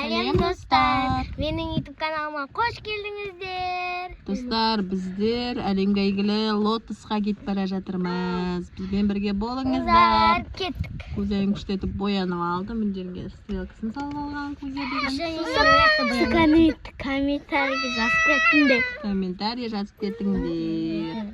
Сәлем достар. Менің YouTube каналыма қош келдіңіздер. Достар, біздер әлемге әйгілі Лотосқа кетіп бара жатырмыз. Бізбен бірге болыңыздар. Кеттік. Кузяйым күштетіп боянып алды. Міндерге стрелкасын салып алған Кузя деген. Комментарий жазып кетіңдер. Комментарий жазып кетіңдер.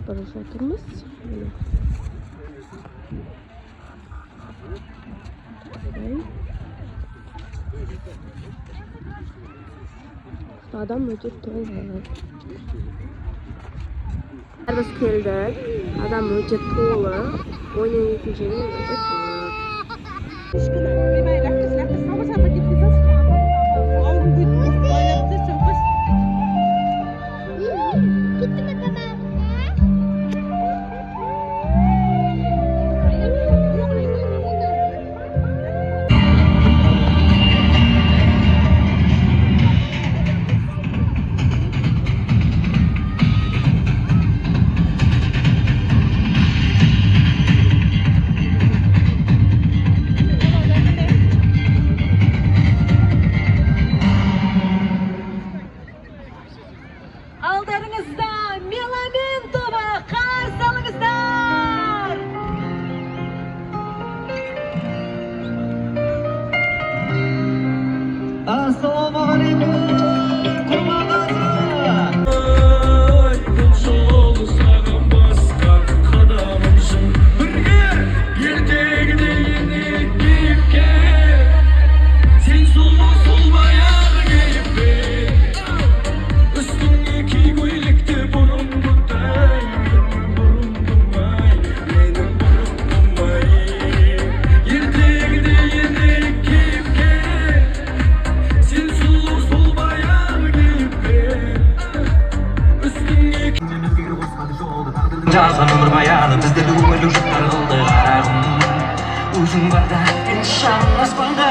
Bara жатырмыз. Адам өте толы. Biz keldik. Adam өте толы. Ойнайтын жері өте толы. Aldarınızda Melamin Toba qarşı alыңыздар! Assalamualaikum. Жазған өмір баяны біздерді өмірлік жұптар қылды қарағым өзің барда ен шағын аспанда